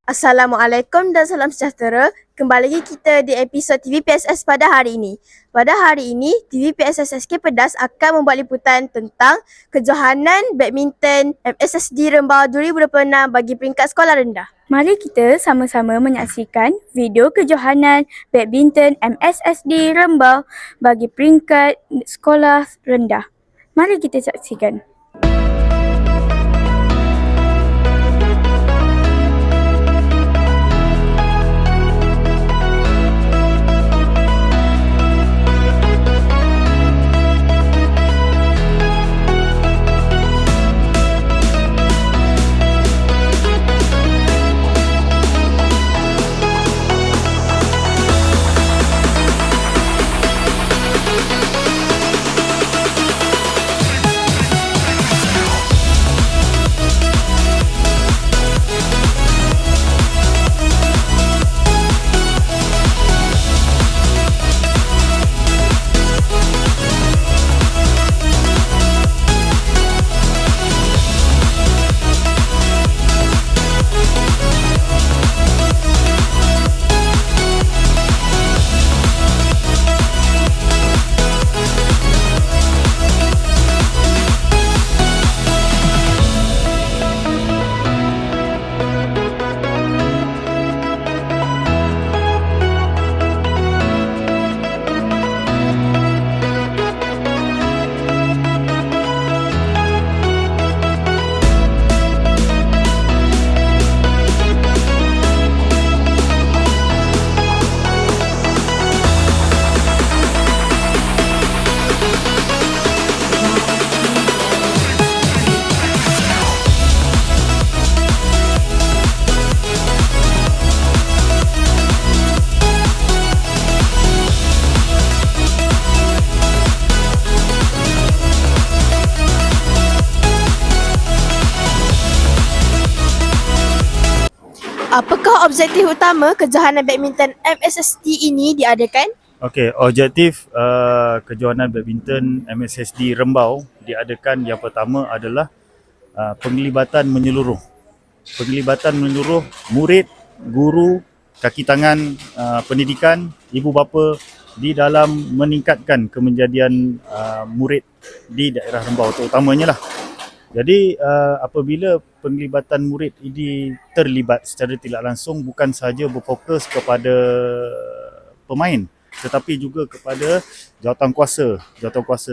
Assalamualaikum dan salam sejahtera. Kembali lagi kita di episod TV PSS pada hari ini. Pada hari ini, TV PSS SK Pedas akan membuat liputan tentang kejohanan badminton MSSD Rembau 2026 bagi peringkat sekolah rendah. Mari kita sama-sama menyaksikan video kejohanan badminton MSSD Rembau bagi peringkat sekolah rendah. Mari kita saksikan. Apakah objektif utama kejohanan badminton MSSD ini diadakan? Okey, objektif kejohanan badminton MSSD Rembau diadakan yang pertama adalah penglibatan menyeluruh. Penglibatan menyeluruh murid, guru, kaki tangan pendidikan, ibu bapa di dalam meningkatkan kemenjadian murid di daerah Rembau terutamanya lah. Jadi apabila penglibatan murid ini terlibat secara tidak langsung, bukan sahaja berfokus kepada pemain tetapi juga kepada jawatankuasa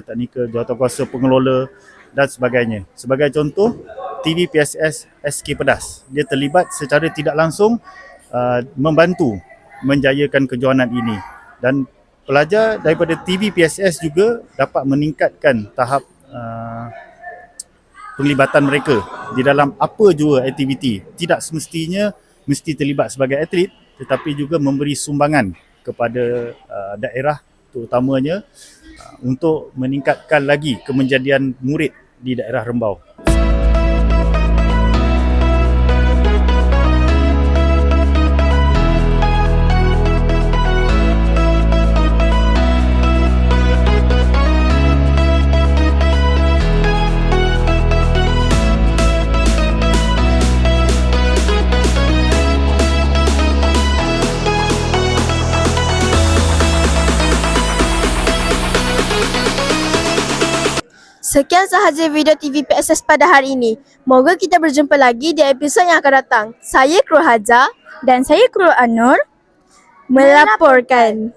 teknikal, jawatankuasa pengelola dan sebagainya. Sebagai contoh, TV PSS SK Pedas, dia terlibat secara tidak langsung membantu menjayakan kejohanan ini, dan pelajar daripada TV PSS juga dapat meningkatkan tahap penglibatan mereka di dalam apa jua aktiviti. Tidak semestinya mesti terlibat sebagai atlet, tetapi juga memberi sumbangan kepada daerah terutamanya untuk meningkatkan lagi kemenjadian murid di daerah Rembau. Sekian sahaja video TV PSS pada hari ini. Moga kita berjumpa lagi di episod yang akan datang. Saya Kru Haja Dan saya Kru Anur melaporkan.